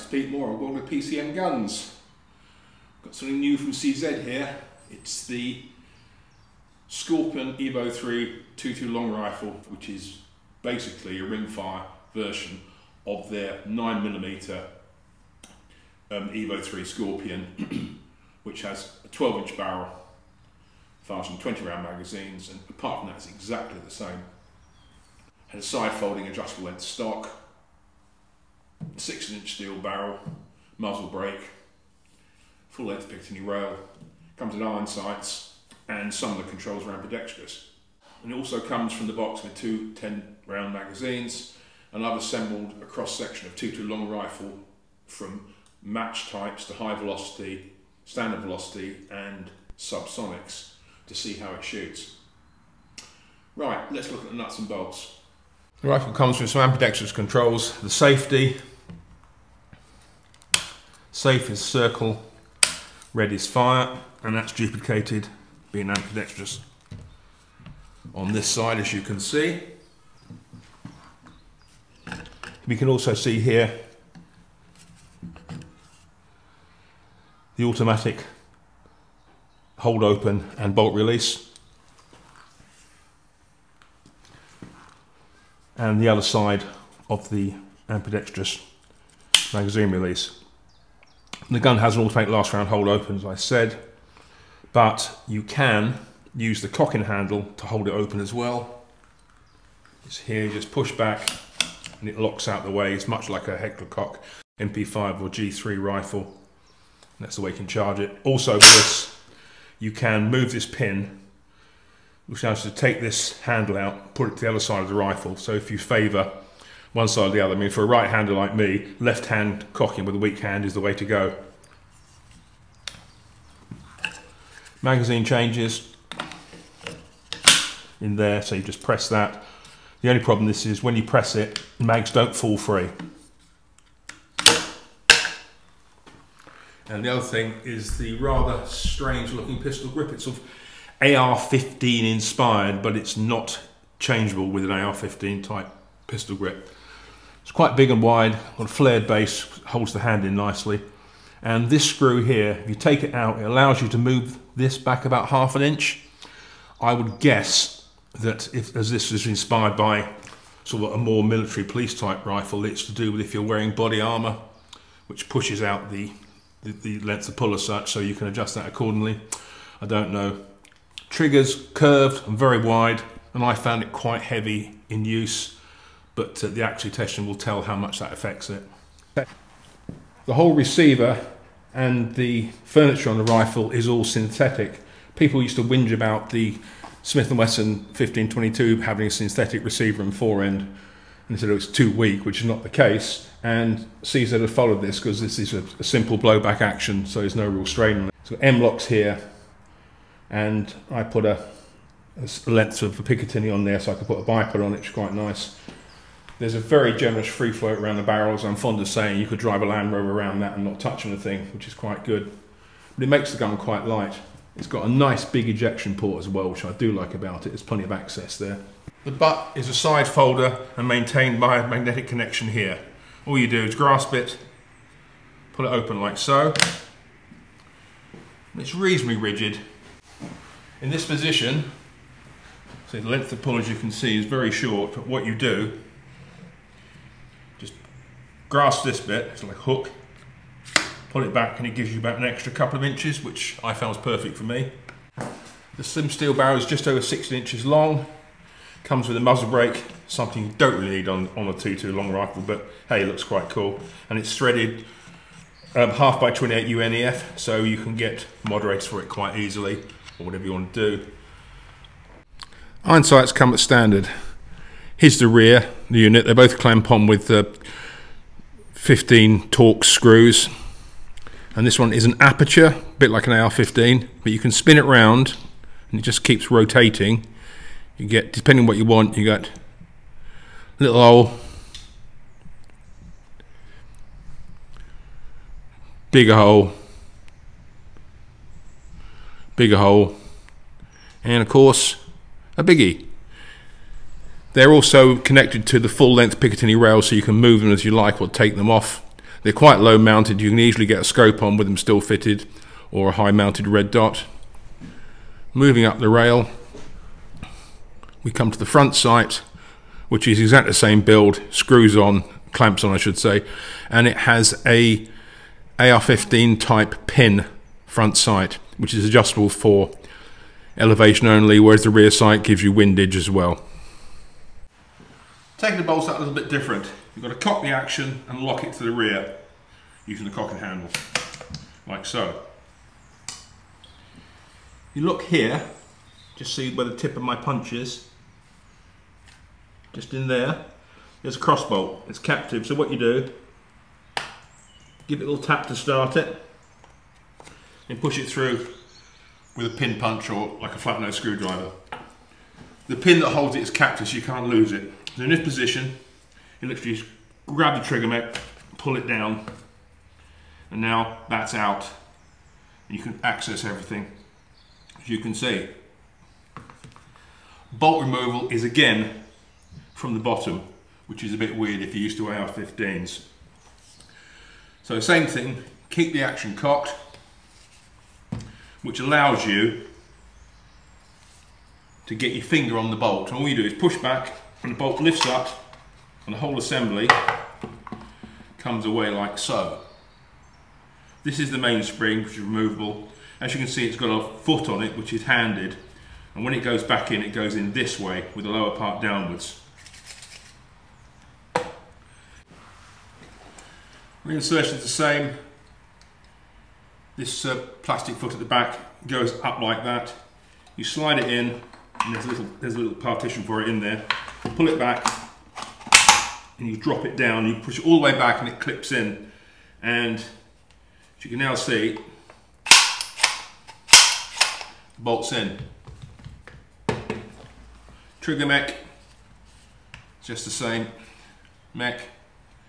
it's Pete Moore. I'm going with PCM Guns. Got something new from CZ here. It's the Skorpion EVO 3 2.2 long rifle, which is basically a rimfire version of their 9mm EVO 3 Skorpion, which has a 12-inch barrel, fires from 20-round magazines, and apart from that, it's exactly the same. Has a side-folding adjustable length stock, 6-inch steel barrel, muzzle brake, full-length Picatinny rail, comes with iron sights, and some of the controls are ambidextrous. And it also comes from the box with two 10-round magazines, and I've assembled a cross-section of 2.2 long rifle from match types to high velocity, standard velocity, and subsonics to see how it shoots. Right, let's look at the nuts and bolts. The rifle comes with some ambidextrous controls. The safety, safe is circle, red is fire, and that's duplicated being ambidextrous on this side, as you can see. We can also see here the automatic hold open and bolt release, and the other side of the ambidextrous magazine release. The gun has an automatic last round hold open, as I said, but you can use the cocking handle to hold it open as well. It's here, you just push back and it locks out the way. It's much like a Heckler Koch MP5 or G3 rifle. That's the way you can charge it. Also with this, you can move this pin, which allows you to take this handle out, put it to the other side of the rifle. So if you favour one side or the other, I mean, for a right-hander like me, left hand cocking with a weak hand is the way to go. Magazine changes in there, so you just press that. The only problem this is when you press it, mags don't fall free. And the other thing is the rather strange looking pistol grip. It's sort of AR-15 inspired, but it's not changeable with an AR-15 type pistol grip. It's quite big and wide, got a flared base, holds the hand in nicely. And this screw here, if you take it out, it allows you to move this back about ½ inch. I would guess that as this is inspired by sort of a more military police type rifle, it's to do with if you're wearing body armour, which pushes out the length of pull as such, so you can adjust that accordingly. I don't know. Triggers curved and very wide, and I found it quite heavy in use, but the actual testing will tell how much that affects it. The whole receiver and the furniture on the rifle is all synthetic. People used to whinge about the Smith & Wesson 1522 having a synthetic receiver and fore-end, and they said it was too weak, which is not the case. And CZ have followed this because this is a simple blowback action, so there's no real strain on it. So M-locks here, and I put a length of a Picatinny on there so I could put a bipod on it, which is quite nice. There's a very generous free float around the barrels. I'm fond of saying you could drive a Land Rover around that and not touch anything, which is quite good. But it makes the gun quite light. It's got a nice big ejection port as well, which I do like about it. There's plenty of access there. The butt is a side folder and maintained by a magnetic connection here. All you do is grasp it, pull it open like so. It's reasonably rigid. In this position, so the length of pull, as you can see, is very short, but what you do, just grasp this bit, it's like a hook, pull it back, and it gives you about an extra couple of inches, which I found was perfect for me. The slim steel barrel is just over 16 inches long. Comes with a muzzle brake, something you don't really need on a 2.2 long rifle, but hey, it looks quite cool. And it's threaded 1/2x28 UNEF, so you can get moderators for it quite easily, or whatever you want to do. Iron sights come at standard. Here's the rear, the unit. They both clamp on with 15 Torx screws. And this one is an aperture, a bit like an AR-15, but you can spin it round and it just keeps rotating. You get, depending on what you want, you got a little hole, bigger hole, and of course a biggie. They're also connected to the full length Picatinny rail, so you can move them as you like or take them off. They're quite low mounted. You can easily get a scope on with them still fitted, or a high mounted red dot. Moving up the rail, we come to the front sight, which is exactly the same build, screws on, clamps on I should say, and it has a AR-15 type pin front sight, which is adjustable for elevation only, whereas the rear sight gives you windage as well. Taking the bolts out a little bit different. You've got to cock the action and lock it to the rear using the cocking handle, like so. You look here, just see where the tip of my punch is. Just in there, there's a cross bolt. It's captive, so what you do, give it a little tap to start it, and push it through with a pin punch or like a flat nose screwdriver. The pin that holds it is captive, so you can't lose it. So in this position, you literally just grab the trigger mech, pull it down, and now that's out. You can access everything, as you can see. Bolt removal is again from the bottom, which is a bit weird if you're used to AR-15s. So same thing, keep the action cocked, which allows you to get your finger on the bolt. And all you do is push back, and the bolt lifts up, and the whole assembly comes away like so. This is the mainspring, which is removable. As you can see, it's got a foot on it, which is handed, and when it goes back in, it goes in this way with the lower part downwards. Reinsertion is the same. This plastic foot at the back goes up like that. You slide it in, and there's a little partition for it in there. Pull it back, and you drop it down. You push it all the way back, and it clips in. And as you can now see, bolts in. Trigger mech, just the same. Mech,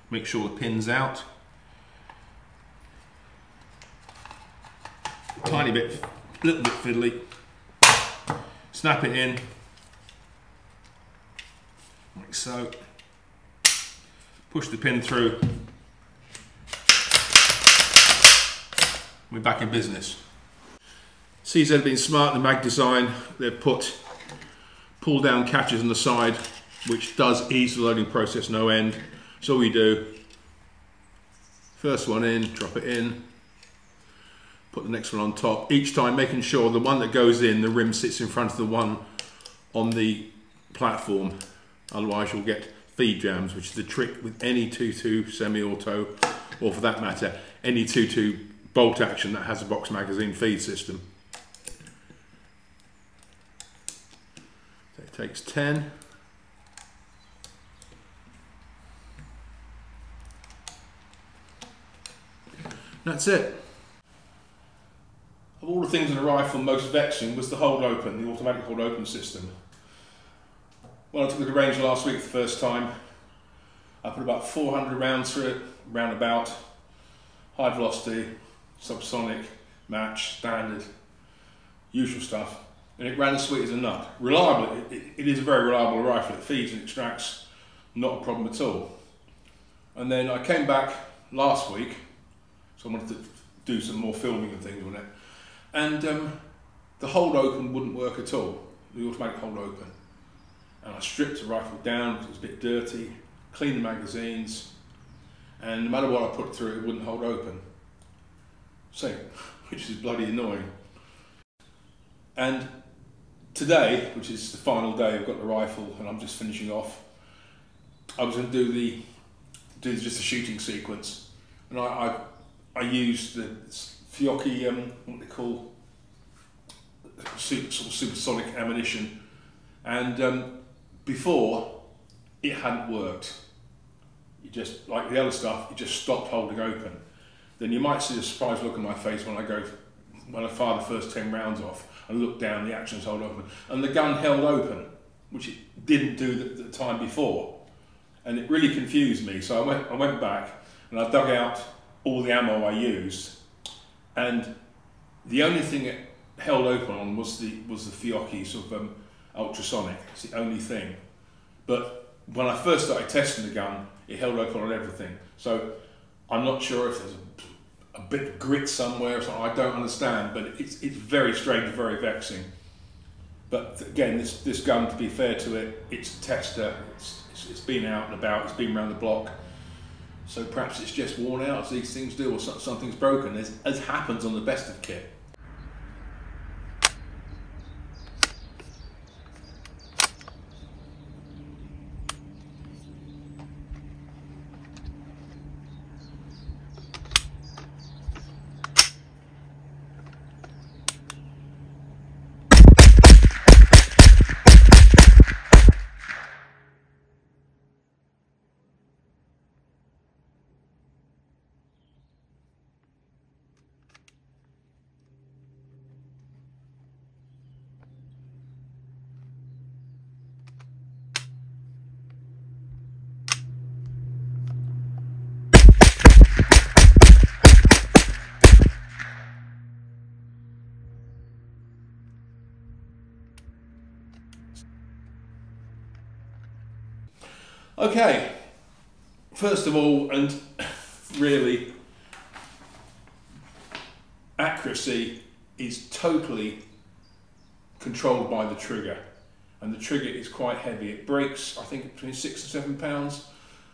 make sure the pin's out. Tiny bit, little bit fiddly. Snap it in, like so. Push the pin through. We're back in business. CZ have been smart in the mag design. They've put pull down catches on the side, which does ease the loading process no end. So we do, first one in, drop it in, put the next one on top, each time making sure the one that goes in, the rim sits in front of the one on the platform. Otherwise you'll get feed jams, which is the trick with any 2.2 semi-auto, or for that matter, any 2.2 bolt action that has a box magazine feed system. So it takes 10. That's it. Of all the things in a rifle most vexing was the hold open, the automatic hold open system. When I took it to range last week for the first time, I put about 400 rounds through it, roundabout, high velocity, subsonic, match, standard, usual stuff, and it ran as sweet as a nut. Reliable, it is a very reliable rifle. It feeds and extracts, not a problem at all. And then I came back last week, so I wanted to do some more filming and things on it, and the hold open wouldn't work at all, the automatic hold open. And I stripped the rifle down because it was a bit dirty, cleaned the magazines, and no matter what I put through it, it wouldn't hold open. So, which is bloody annoying. And today, which is the final day, I've got the rifle and I'm just finishing off. I was going to do just a shooting sequence, and I used the Fiocchi, what they call sort of supersonic ammunition, and before it hadn't worked. You just, like the other stuff, it just stopped holding open. Then you might see a surprised look on my face when I fire the first 10 rounds off and look down, the action's hold open, and the gun held open, which it didn't do the time before, and it really confused me. So I went back and I dug out all the ammo I used, and the only thing it held open on was the Fiocchi sort of ultrasonic. It's the only thing. But when I first started testing the gun, it held open on everything. So I'm not sure if there's a bit of grit somewhere or something, I don't understand, but it's very strange, very vexing. But again, this gun, to be fair to it, it's a tester, it's been out and about, it's been around the block, so perhaps it's just worn out as these things do, or something's broken, as happens on the best of kit. Okay, first of all, and really, accuracy is totally controlled by the trigger, and the trigger is quite heavy. It breaks, I think, between 6 and 7 pounds,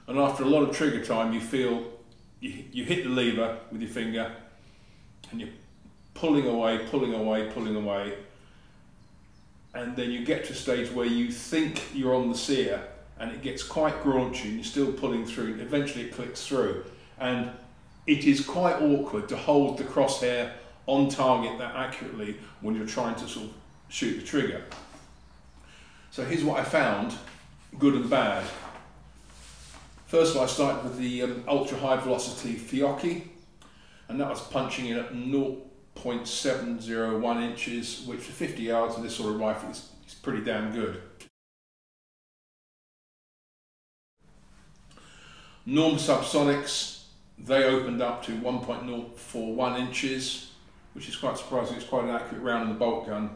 and after a lot of trigger time, you feel you hit the lever with your finger, and you're pulling away, pulling away, pulling away, and then you get to a stage where you think you're on the sear, and it gets quite graunchy, and you're still pulling through, and eventually it clicks through. And it is quite awkward to hold the crosshair on target that accurately when you're trying to sort of shoot the trigger. So here's what I found, good and bad. First of all, I started with the ultra high velocity Fiocchi, and that was punching in at 0.701 inches, which for 50 yards with this sort of rifle is pretty damn good. Norm subsonics, they opened up to 1.041 inches, which is quite surprising. It's quite an accurate round in the bolt gun.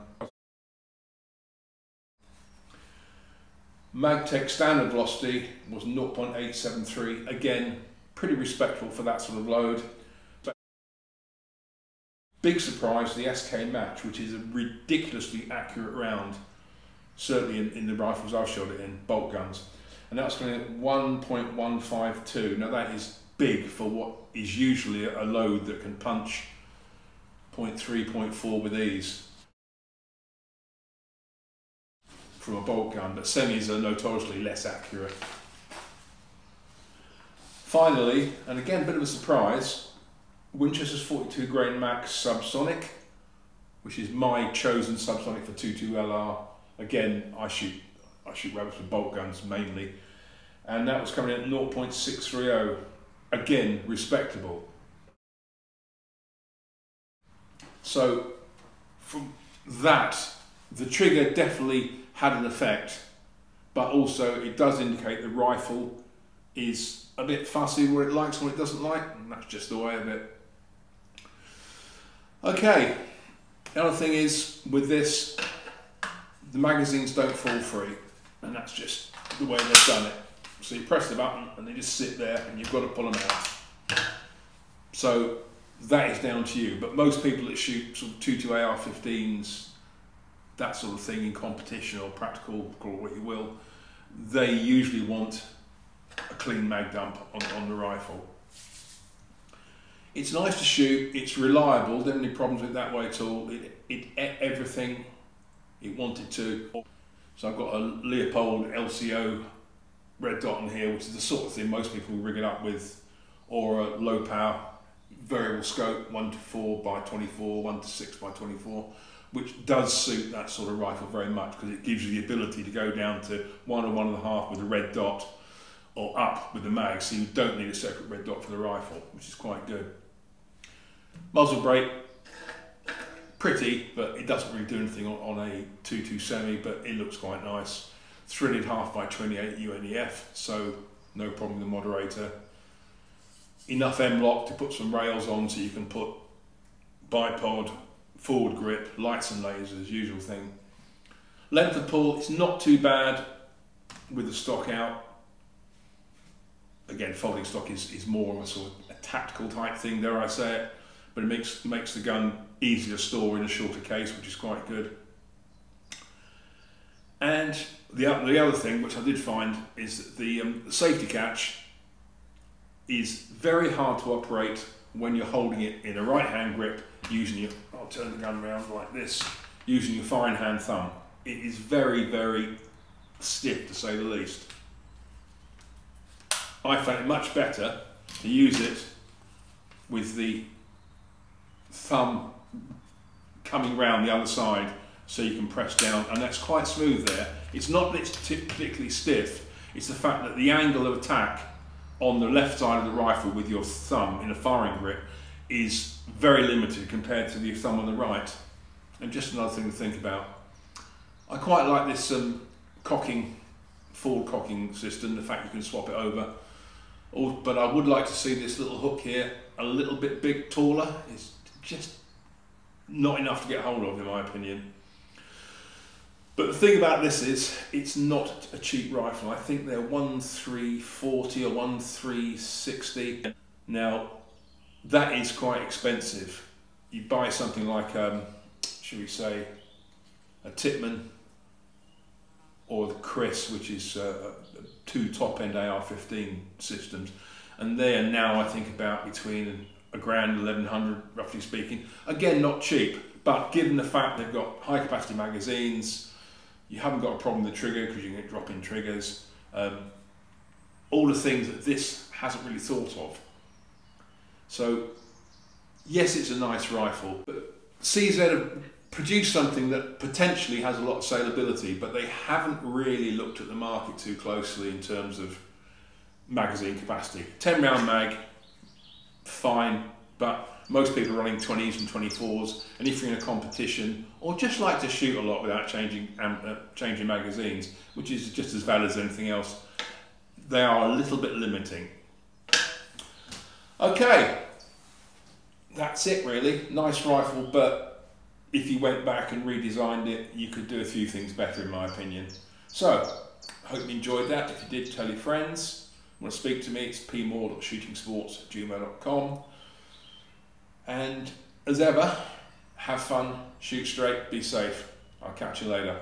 Magtech standard velocity was 0.873, again pretty respectable for that sort of load. But big surprise, the SK Match, which is a ridiculously accurate round, certainly in the rifles I've shot it in, bolt guns. And that's going at 1.152. Now that is big for what is usually a load that can punch 0.3, 0.4 with ease from a bolt gun, but semis are notoriously less accurate. Finally, and again a bit of a surprise, Winchester's 42 grain max subsonic, which is my chosen subsonic for 22 LR. Again, I shoot rabbits with bolt guns mainly, and that was coming in at 0.630, again respectable. So from that, the trigger definitely had an effect, but also it does indicate the rifle is a bit fussy, what it likes, what it doesn't like, and that's just the way of it. Okay, the other thing is with this, the magazines don't fall free. And that's just the way they've done it. So you press the button and they just sit there and you've got to pull them out. So that is down to you. But most people that shoot sort of 2.2 AR-15s, that sort of thing in competition or practical, call it what you will, they usually want a clean mag dump on the rifle. It's nice to shoot, it's reliable, don't have any problems with it that way at all. It ate everything it wanted to. So I've got a Leopold LCO red dot on here, which is the sort of thing most people rig it up with, or a low power variable scope 1:4 by 24, 1:6 by 24, which does suit that sort of rifle very much because it gives you the ability to go down to 1 or 1.5 with a red dot, or up with the mag, so you don't need a separate red dot for the rifle, which is quite good. Muzzle brake, pretty, but it doesn't really do anything on a 2.2 semi, but it looks quite nice. Threaded 1/2 by 28 UNEF, so no problem with the moderator. Enough M-lock to put some rails on so you can put bipod, forward grip, lights and lasers, usual thing. Length of pull, it's not too bad with the stock out. again, folding stock is more of a sort of a tactical type thing, dare I say it, but it makes the gun easy to store in a shorter case, which is quite good. And the other thing which I did find is that the safety catch is very hard to operate when you're holding it in a right hand grip using your, I'll turn the gun around like this, using your fine hand thumb. It is very, very stiff, to say the least. I found it much better to use it with the thumb coming round the other side so you can press down, and that's quite smooth there. It's not that it's particularly stiff, it's the fact that the angle of attack on the left side of the rifle with your thumb in a firing grip is very limited compared to the thumb on the right. And just another thing to think about. I quite like this forward cocking system, the fact you can swap it over. But I would like to see this little hook here a little bit taller. It's just not enough to get hold of, in my opinion. But the thing about this is, it's not a cheap rifle. I think they're 1,340 or 1,360. Now, that is quite expensive. You buy something like, should we say, a Tippmann or the Chris, which is two top-end AR-15 systems, and they are now, I think, about between £1,000 and 1,100, roughly speaking. Again, not cheap, but given the fact they've got high-capacity magazines, you haven't got a problem with the trigger because you can get drop-in triggers. All the things that this hasn't really thought of. So, yes, it's a nice rifle, but CZ have produced something that potentially has a lot of saleability, but they haven't really looked at the market too closely in terms of magazine capacity. 10 round mag, fine, but most people are running 20s and 24s, and if you're in a competition or just like to shoot a lot without changing magazines, which is just as valid as anything else, they are a little bit limiting. Okay, that's it really. Nice rifle, but if you went back and redesigned it, you could do a few things better, in my opinion. So, I hope you enjoyed that. If you did, tell your friends. Want to speak to me, it's pmoore.shootingsports@gmail.com. And as ever, have fun, shoot straight, be safe. I'll catch you later.